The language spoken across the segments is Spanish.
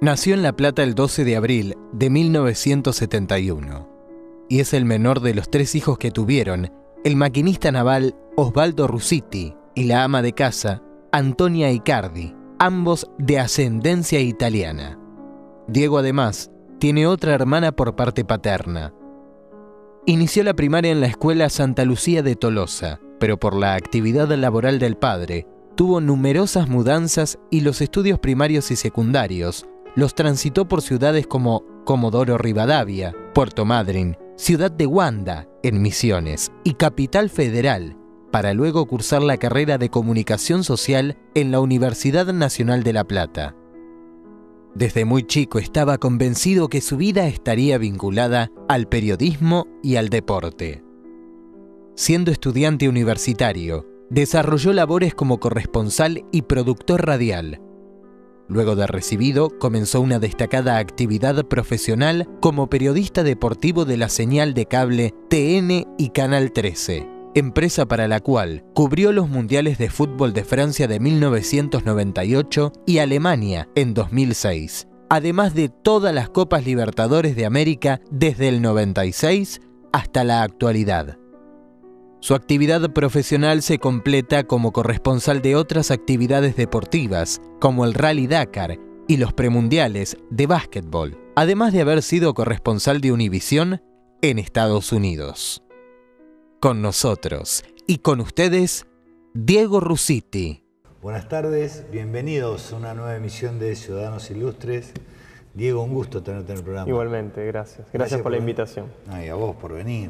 Nació en La Plata el 12 de abril de 1971 y es el menor de los 3 hijos que tuvieron el maquinista naval Osvaldo Rusiti y la ama de casa Antonia Icardi, ambos de ascendencia italiana. Diego además tiene otra hermana por parte paterna. Inició la primaria en la escuela Santa Lucía de Tolosa, pero por la actividad laboral del padre, tuvo numerosas mudanzas y los estudios primarios y secundarios los transitó por ciudades como Comodoro Rivadavia, Puerto Madryn, Ciudad de Wanda, en Misiones, y Capital Federal, para luego cursar la carrera de Comunicación Social en la Universidad Nacional de La Plata. Desde muy chico estaba convencido que su vida estaría vinculada al periodismo y al deporte. Siendo estudiante universitario, desarrolló labores como corresponsal y productor radial. Luego de recibido, comenzó una destacada actividad profesional como periodista deportivo de la señal de cable TN y Canal 13, empresa para la cual cubrió los Mundiales de Fútbol de Francia de 1998 y Alemania en 2006, además de todas las Copas Libertadores de América desde el 96 hasta la actualidad. Su actividad profesional se completa como corresponsal de otras actividades deportivas, como el Rally Dakar y los premundiales de básquetbol, además de haber sido corresponsal de Univisión en Estados Unidos. Con nosotros y con ustedes, Diego Rusiti. Buenas tardes, bienvenidos a una nueva emisión de Ciudadanos Ilustres. Diego, un gusto tenerte en el programa. Igualmente, gracias. Gracias por la invitación. Y a vos por venir.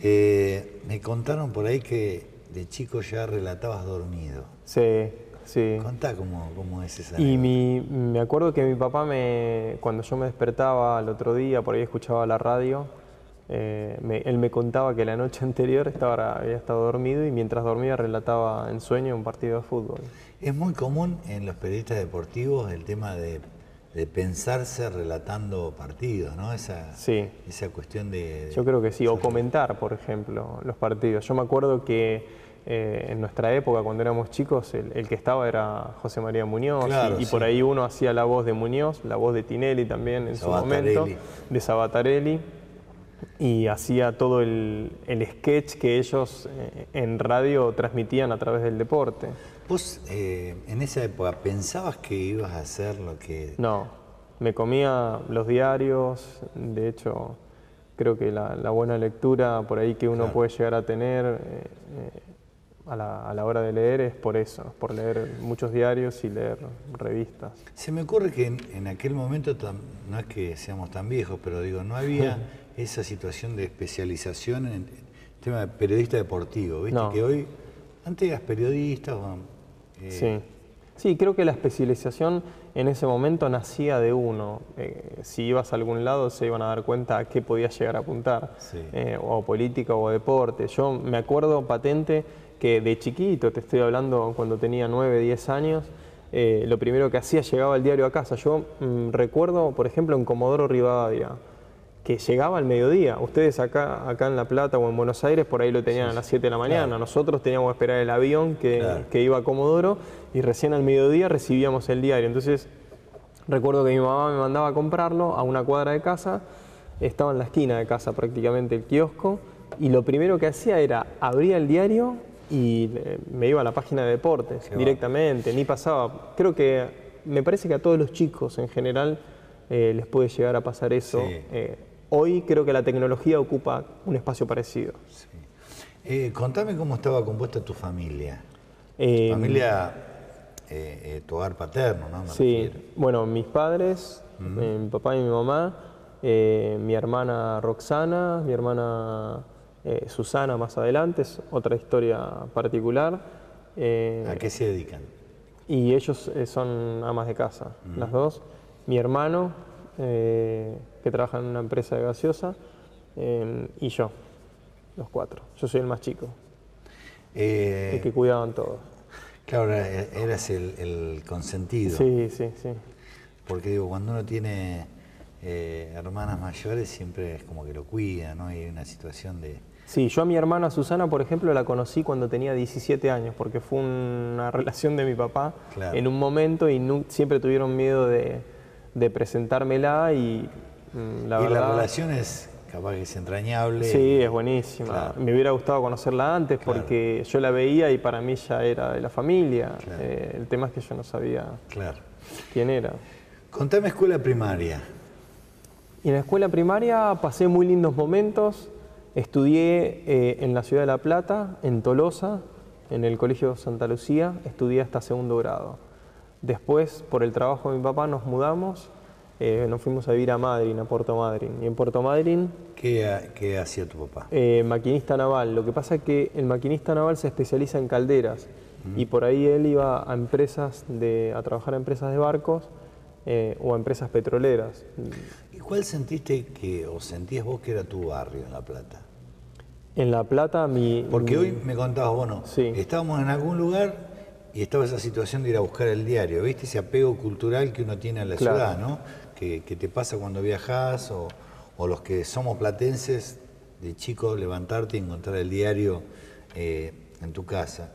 Me contaron por ahí que de chico ya relatabas dormido. Sí, sí. Contá cómo es esa. Y me acuerdo que mi papá, cuando yo me despertaba el otro día, por ahí escuchaba la radio, él me contaba que la noche anterior había estado dormido y mientras dormía relataba en sueño un partido de fútbol. Es muy común en los periodistas deportivos el tema de pensarse relatando partidos, ¿no? Esa cuestión de... Yo creo que sí, o comentar, por ejemplo, los partidos. Yo me acuerdo que en nuestra época, cuando éramos chicos, el que estaba era José María Muñoz, claro, y por ahí uno hacía la voz de Muñoz, la voz de Tinelli también en su momento, de Sabatarelli, y hacía todo el sketch que ellos en radio transmitían a través del deporte. ¿Vos en esa época pensabas que ibas a hacer lo que...? No, me comía los diarios, de hecho creo que la buena lectura por ahí que uno puede llegar a tener a la hora de leer es por eso, por leer muchos diarios y leer revistas. Se me ocurre que en aquel momento, no es que seamos tan viejos, pero digo, no había esa situación de especialización en el tema de periodista deportivo, ¿viste? No. Que hoy, antes eras periodista... Sí, creo que la especialización en ese momento nacía de uno. Si ibas a algún lado se iban a dar cuenta a qué podías llegar a apuntar, o política o deporte. Yo me acuerdo patente que de chiquito, te estoy hablando cuando tenía 9, 10 años, lo primero que hacía, llegaba el diario a casa. Yo recuerdo, por ejemplo, en Comodoro Rivadavia, que llegaba al mediodía. Ustedes acá en La Plata o en Buenos Aires por ahí lo tenían a las 7 de la mañana. Claro. Nosotros teníamos que esperar el avión que iba a Comodoro y recién al mediodía recibíamos el diario. Entonces recuerdo que mi mamá me mandaba a comprarlo a una cuadra de casa, estaba en la esquina de casa prácticamente el kiosco, y lo primero que hacía era abría el diario y me iba a la página de deportes directamente, ni pasaba. Creo que me parece que a todos los chicos en general les puede llegar a pasar eso. Hoy creo que la tecnología ocupa un espacio parecido. Sí. Contame cómo estaba compuesta tu familia. Tu familia, tu hogar paterno, ¿no? Sí, bueno, mis padres, mi papá y mi mamá, mi hermana Roxana, mi hermana Susana más adelante, es otra historia particular. ¿A qué se dedican? Y ellos son amas de casa, las dos. Mi hermano, que trabaja en una empresa de gaseosa, y yo, los 4. Yo soy el más chico, el que cuidaban todos. Claro, eras el consentido. Sí. Porque digo, cuando uno tiene hermanas mayores siempre es como que lo cuida, ¿no? Y hay una situación de... Sí, yo a mi hermana Susana, por ejemplo, la conocí cuando tenía 17 años, porque fue una relación de mi papá en un momento y siempre tuvieron miedo de de presentármela y la verdad... la relación es capaz que es entrañable. Sí, es buenísima. Claro. Me hubiera gustado conocerla antes porque yo la veía y para mí ya era de la familia. Claro. El tema es que yo no sabía quién era. Contame escuela primaria. Y en la escuela primaria pasé muy lindos momentos. Estudié en la ciudad de La Plata, en Tolosa, en el Colegio Santa Lucía. Estudié hasta segundo grado. Después, por el trabajo de mi papá, nos mudamos. Nos fuimos a vivir a Madryn, a Puerto Madryn. Y en Puerto Madryn... ¿Qué hacía tu papá? Maquinista naval. Lo que pasa es que el maquinista naval se especializa en calderas. Y por ahí él iba a empresas a trabajar a empresas de barcos o a empresas petroleras. ¿Y cuál sentías vos que era tu barrio en La Plata? En La Plata Porque hoy me contabas, bueno, estábamos en algún lugar y estaba esa situación de ir a buscar el diario, ¿viste? Ese apego cultural que uno tiene a la ciudad, ¿no? Que te pasa cuando viajás o los que somos platenses, de chico levantarte y encontrar el diario en tu casa.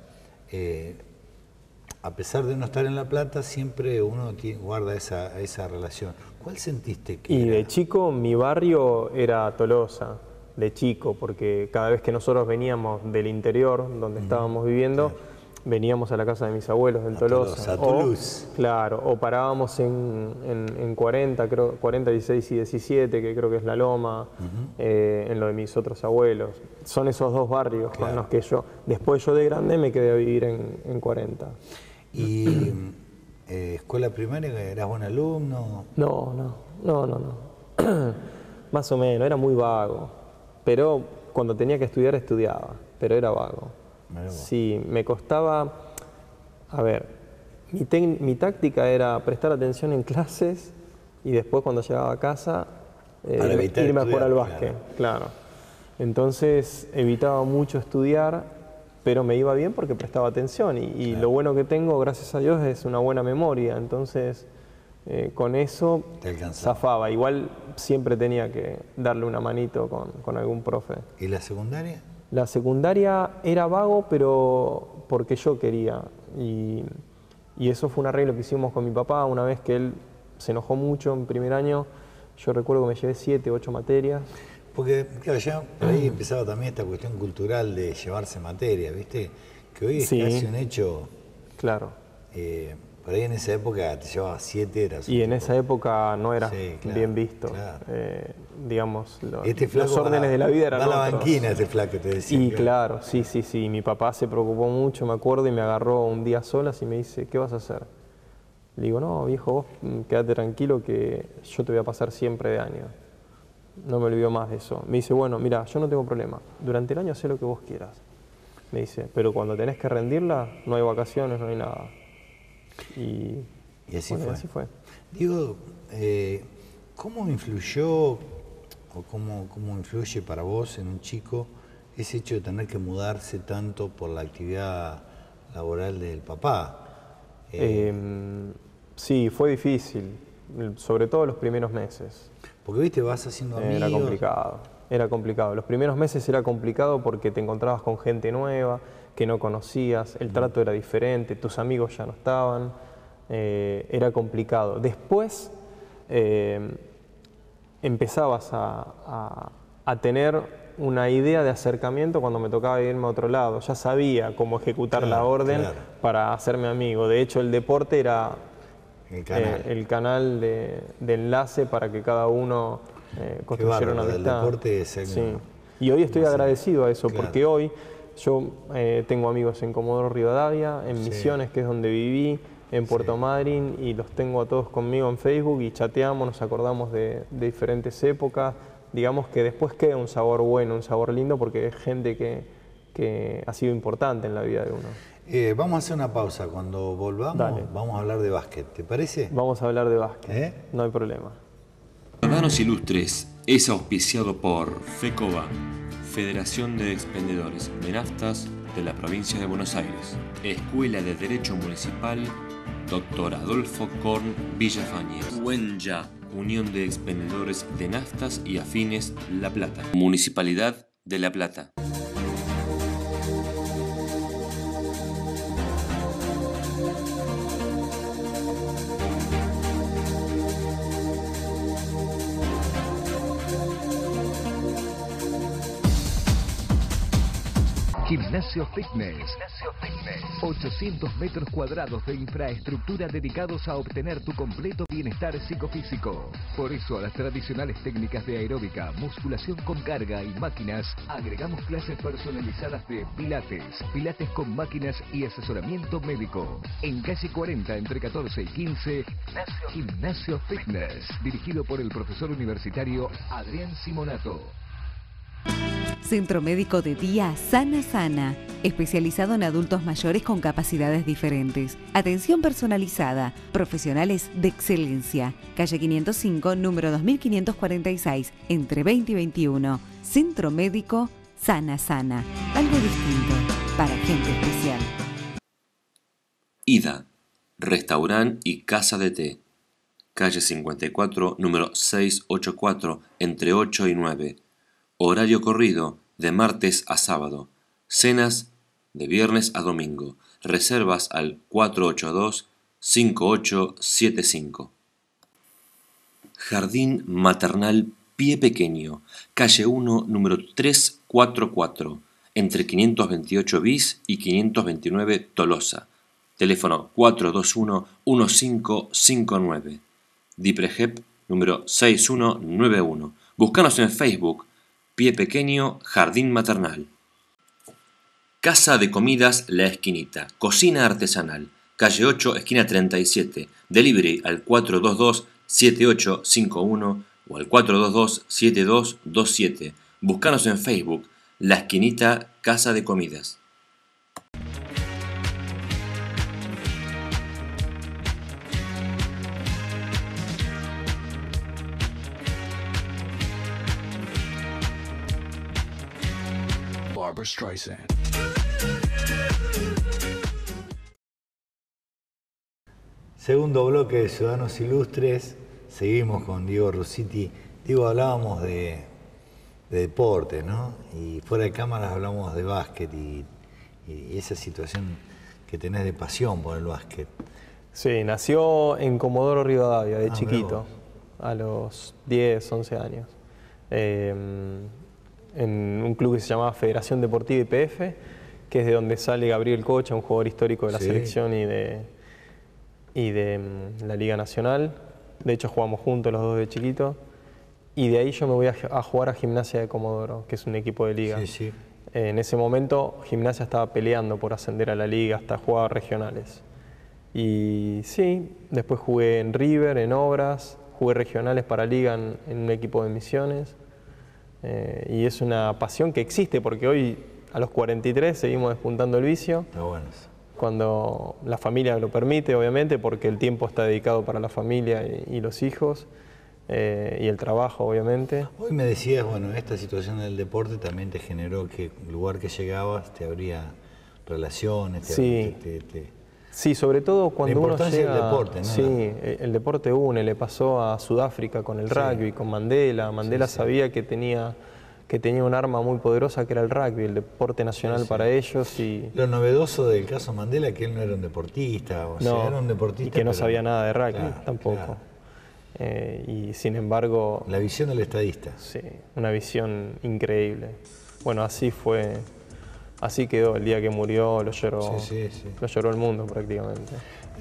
A pesar de no estar en La Plata, siempre uno guarda esa relación. ¿Cuál sentiste que era? De chico mi barrio era Tolosa, de chico, porque cada vez que nosotros veníamos del interior, donde estábamos viviendo, veníamos a la casa de mis abuelos en Tolosa. A Toulouse. Claro, o parábamos en 40, 16 y 17, que creo que es La Loma, en lo de mis otros abuelos. Son esos dos barrios con los que después yo de grande me quedé a vivir en 40. ¿Y escuela primaria eras buen alumno? No. Más o menos, era muy vago. Pero cuando tenía que estudiar, estudiaba, pero era vago. Sí, me costaba... A ver, mi táctica era prestar atención en clases y después cuando llegaba a casa irme a jugar al básquet. Claro. Entonces evitaba mucho estudiar, pero me iba bien porque prestaba atención y lo bueno que tengo, gracias a Dios, es una buena memoria. Entonces con eso zafaba. Igual siempre tenía que darle una manito con algún profe. ¿Y la secundaria? La secundaria era vago, pero porque yo quería. Y eso fue un arreglo que hicimos con mi papá. Una vez que él se enojó mucho en primer año, yo recuerdo que me llevé 7, 8 materias. Porque, claro, ya por ahí empezaba también esta cuestión cultural de llevarse materia, ¿viste? Que hoy es casi un hecho. Claro. Por ahí en esa época te llevabas 7, eras. Y en esa época no era bien visto. Claro. Digamos, los órdenes de la vida eran otros. Va a la banquina este flaco, te decía. Y claro, sí. Mi papá se preocupó mucho, me acuerdo, y me agarró un día solas y me dice, ¿qué vas a hacer? Le digo, no, viejo, vos quédate tranquilo que yo te voy a pasar siempre de año. No me olvido más de eso. Me dice, bueno, mira, yo no tengo problema. Durante el año hacé lo que vos quieras. Me dice, pero cuando tenés que rendirla, no hay vacaciones, no hay nada. Y así bueno, fue. Así fue. Digo, ¿cómo influyó o cómo influye para vos en un chico ese hecho de tener que mudarse tanto por la actividad laboral del papá? Sí, fue difícil, sobre todo los primeros meses. Porque, viste, vas haciendo amigos. Era complicado. Los primeros meses era complicado porque te encontrabas con gente nueva que no conocías, el trato era diferente, tus amigos ya no estaban, era complicado. Después empezabas a tener una idea de acercamiento cuando me tocaba irme a otro lado. Ya sabía cómo ejecutar la orden para hacerme amigo. De hecho, el deporte era el canal de enlace para que cada uno construyera una amistad. El deporte es Y hoy estoy agradecido a eso, porque hoy yo tengo amigos en Comodoro Rivadavia, en Misiones, que es donde viví, en Puerto Madryn, y los tengo a todos conmigo en Facebook y chateamos, nos acordamos de diferentes épocas. Digamos que después queda un sabor bueno, un sabor lindo, porque es gente que ha sido importante en la vida de uno. Vamos a hacer una pausa. Cuando volvamos, vamos a hablar de básquet. ¿Te parece? Vamos a hablar de básquet. No hay problema. Ciudadanos Ilustres es auspiciado por FECOBA, Federación de Expendedores de Naftas de la Provincia de Buenos Aires. Escuela de Derecho Municipal, Dr. Adolfo Korn Villafañez. UENYA, Unión de Expendedores de Naftas y Afines La Plata. Municipalidad de La Plata. Gimnasio Fitness. 800 metros cuadrados de infraestructura dedicados a obtener tu completo bienestar psicofísico. Por eso a las tradicionales técnicas de aeróbica, musculación con carga y máquinas, agregamos clases personalizadas de pilates, pilates con máquinas y asesoramiento médico. En calle 40 entre 14 y 15, Gimnasio Fitness, dirigido por el profesor universitario Adrián Simonato. Centro Médico de Día Sana Sana, especializado en adultos mayores con capacidades diferentes. Atención personalizada, profesionales de excelencia. Calle 505, número 2546, entre 20 y 21. Centro Médico Sana Sana, algo distinto para gente especial. Ida, restaurante y casa de té. Calle 54, número 684, entre 8 y 9. Horario corrido, de martes a sábado. Cenas, de viernes a domingo. Reservas al 482-5875. Jardín Maternal Pie Pequeño. Calle 1, número 344, entre 528 bis y 529 Tolosa. Teléfono 421-1559. Diprejep, número 6191. Búscanos en Facebook. Pie Pequeño, Jardín Maternal. Casa de Comidas La Esquinita. Cocina artesanal. Calle 8, esquina 37. Delivery al 422-7851 o al 422-7227. Búscanos en Facebook. La Esquinita Casa de Comidas. Barbra Streisand. Segundo bloque de Ciudadanos Ilustres. Seguimos con Diego Russiti. Diego, hablábamos de deporte, ¿no? Y fuera de cámaras hablamos de básquet y esa situación que tenés de pasión por el básquet. Sí, nació en Comodoro Rivadavia, de chiquito, a los 10, 11 años. En un club que se llamaba Federación Deportiva YPF, que es de donde sale Gabriel Cocha, un jugador histórico de la selección y de la Liga Nacional. De hecho, jugamos juntos los dos de chiquitos. Y de ahí yo me voy a jugar a Gimnasia de Comodoro, que es un equipo de liga. En ese momento, Gimnasia estaba peleando por ascender a la liga, hasta jugaba regionales. Y sí, después jugué en River, en Obras, jugué regionales para liga en un equipo de Misiones. Y es una pasión que existe porque hoy a los 43 seguimos despuntando el vicio. Cuando la familia lo permite, obviamente, porque el tiempo está dedicado para la familia y los hijos y el trabajo, obviamente. Hoy me decías, bueno, esta situación del deporte también te generó que el lugar que llegabas te abría relaciones, Sí, sobre todo cuando uno llega... del deporte, ¿no? Sí, el deporte une. Le pasó a Sudáfrica con el rugby, con Mandela. Mandela sabía que tenía un arma muy poderosa que era el rugby, el deporte nacional para ellos. Y lo novedoso del caso Mandela es que él no era un deportista, sea, era un deportista. Y que no sabía nada de rugby tampoco. Y sin embargo... La visión del estadista. Sí, una visión increíble. Bueno, así fue... Así quedó, el día que murió lo lloró el mundo prácticamente.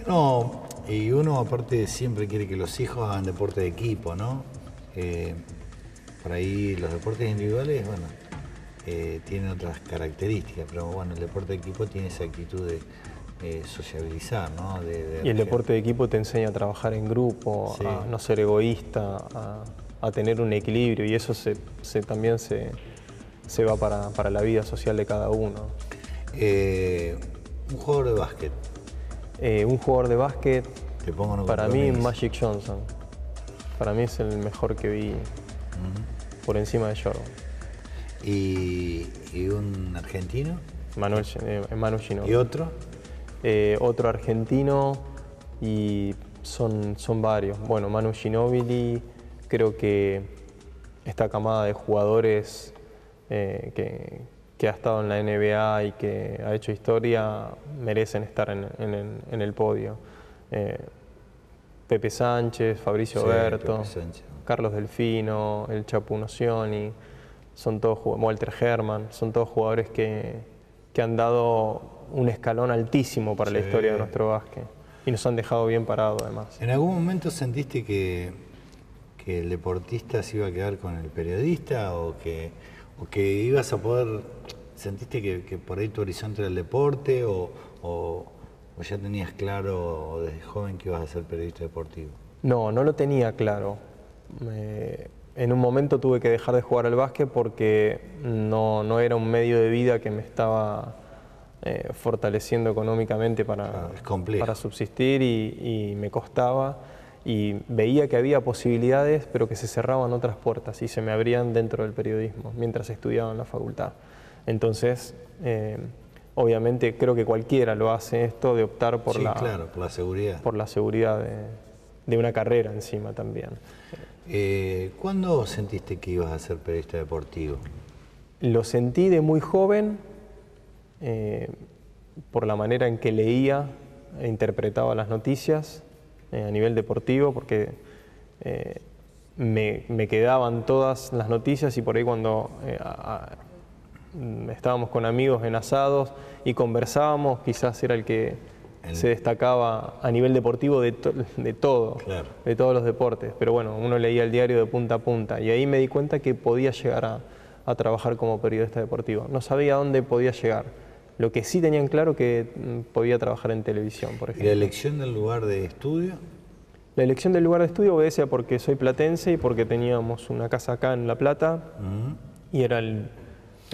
No, y uno aparte siempre quiere que los hijos hagan deporte de equipo, ¿no? Por ahí los deportes individuales, bueno, tienen otras características, pero bueno, el deporte de equipo tiene esa actitud de sociabilizar, ¿no? Y el deporte de equipo te enseña a trabajar en grupo, a no ser egoísta, a tener un equilibrio, y eso también se va para la vida social de cada uno. Un jugador de básquet. Un jugador de básquet, para mí Magic Johnson. Para mí es el mejor que vi por encima de Jordan. ¿Y un argentino? Manu Ginóbili. ¿Y otro? Otro argentino, y son varios. Bueno, Manu Ginóbili, creo que esta camada de jugadores que ha estado en la NBA y que ha hecho historia merecen estar en el podio. Pepe Sánchez, Fabricio Berto, Carlos Delfino, el Chapu Nocioni, son todos, Walter Herman, son todos jugadores que que han dado un escalón altísimo para la historia de nuestro básquet y nos han dejado bien parados además. ¿En algún momento sentiste que el deportista se iba a quedar con el periodista o que ibas a poder, sentiste que por ahí tu horizonte era el deporte o ya tenías claro desde joven que ibas a ser periodista deportivo? No, no lo tenía claro. En un momento tuve que dejar de jugar al básquet porque no era un medio de vida que me estaba fortaleciendo económicamente para subsistir y me costaba y veía que había posibilidades pero que se cerraban otras puertas y se me abrían dentro del periodismo mientras estudiaba en la facultad. Entonces, obviamente creo que cualquiera lo hace esto de optar por por la seguridad. Por la seguridad de una carrera encima también. ¿Cuándo sentiste que ibas a ser periodista deportivo? Lo sentí de muy joven, por la manera en que leía e interpretaba las noticias a nivel deportivo, porque me quedaban todas las noticias y por ahí cuando estábamos con amigos en asados y conversábamos, quizás era el que se destacaba a nivel deportivo de todo, de todos los deportes. Pero bueno, uno leía el diario de punta a punta y ahí me di cuenta que podía llegar a trabajar como periodista deportivo. No sabía dónde podía llegar. Lo que sí tenían claro que podía trabajar en televisión, por ejemplo. ¿Y la elección del lugar de estudio? La elección del lugar de estudio obedece a porque soy platense y porque teníamos una casa acá en La Plata y era el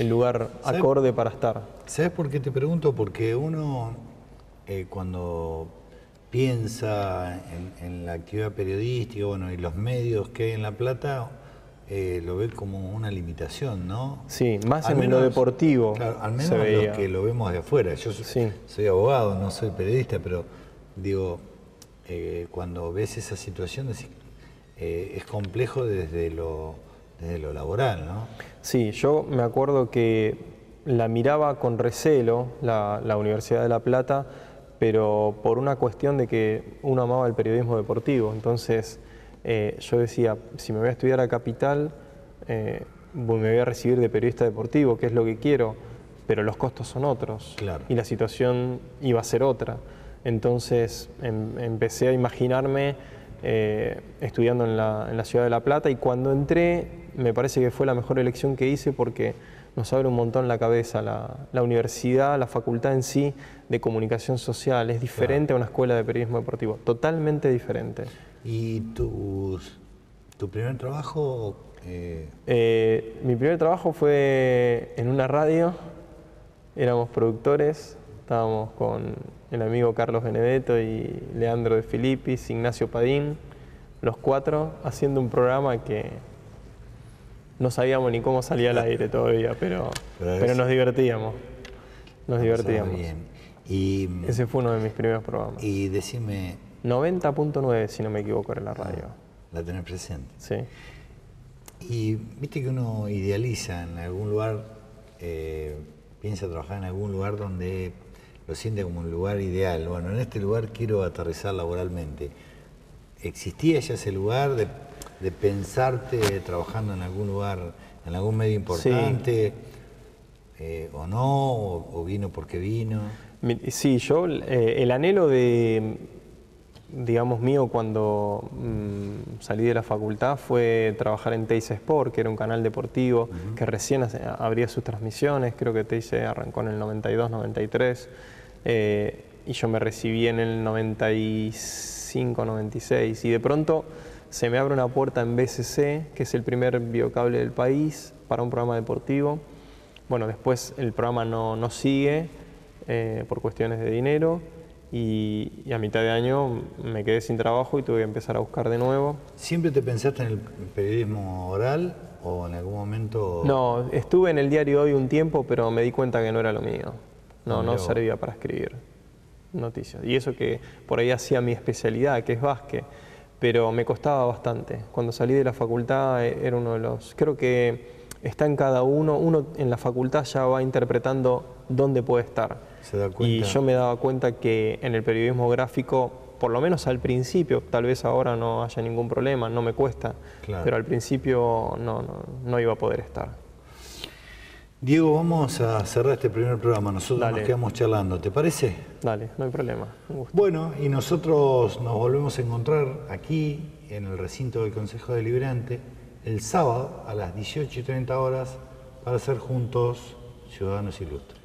lugar acorde para estar. ¿Sabes por qué te pregunto? Porque uno cuando piensa en la actividad periodística, bueno, y los medios que hay en La Plata, lo ve como una limitación, ¿no? Sí, más en lo deportivo. Claro, al menos los que lo vemos de afuera. Yo soy abogado, no soy periodista, pero digo, cuando ves esa situación es complejo desde lo laboral, ¿no? Sí, yo me acuerdo que la miraba con recelo la Universidad de La Plata, pero por una cuestión de que uno amaba el periodismo deportivo. Entonces yo decía, si me voy a estudiar a Capital, me voy a recibir de periodista deportivo, que es lo que quiero, pero los costos son otros y la situación iba a ser otra. Entonces empecé a imaginarme estudiando en la ciudad de La Plata y cuando entré me parece que fue la mejor elección que hice porque nos abre un montón la cabeza. La universidad, la facultad en sí de comunicación social es diferente a una escuela de periodismo deportivo, totalmente diferente. ¿Y tu primer trabajo? Mi primer trabajo fue en una radio, éramos productores, estábamos con el amigo Carlos Benedetto y Leandro de Filippis, Ignacio Padín, los cuatro haciendo un programa que no sabíamos ni cómo salía al aire todavía, pero nos divertíamos. Nos divertíamos. Bien. Y ese fue uno de mis primeros programas. Y decime... 90.9, si no me equivoco, era la radio. La tenés presente. Sí. Y viste que uno idealiza en algún lugar, piensa trabajar en algún lugar donde lo siente como un lugar ideal. Bueno, en este lugar quiero aterrizar laboralmente. ¿Existía ya ese lugar de pensarte trabajando en algún lugar, en algún medio importante? ¿O no? ¿O vino porque vino? Sí, yo el anhelo digamos mío cuando salí de la facultad fue trabajar en Teis Sport, que era un canal deportivo que recién abría sus transmisiones. Creo que Teis arrancó en el 92, 93 y yo me recibí en el 95, 96 y de pronto se me abre una puerta en BCC, que es el primer biocable del país, para un programa deportivo. Bueno, después el programa no sigue por cuestiones de dinero y a mitad de año me quedé sin trabajo y tuve que empezar a buscar de nuevo. ¿Siempre te pensaste en el periodismo oral o en algún momento...? No, estuve en el diario Hoy un tiempo, pero me di cuenta que no era lo mío. No servía para escribir noticias. Y eso que por ahí hacía mi especialidad, que es básquet, pero me costaba bastante. Cuando salí de la facultad era uno de los... Creo que está en cada uno en la facultad ya va interpretando dónde puede estar. Se da cuenta. Y yo me daba cuenta que en el periodismo gráfico, por lo menos al principio, tal vez ahora no haya ningún problema, no me cuesta, pero al principio no iba a poder estar. Diego, vamos a cerrar este primer programa. Nosotros nos quedamos charlando, ¿te parece? Dale, no hay problema. Un gusto. Bueno, y nosotros nos volvemos a encontrar aquí, en el recinto del Consejo Deliberante, el sábado a las 18:30 horas para ser juntos ciudadanos ilustres.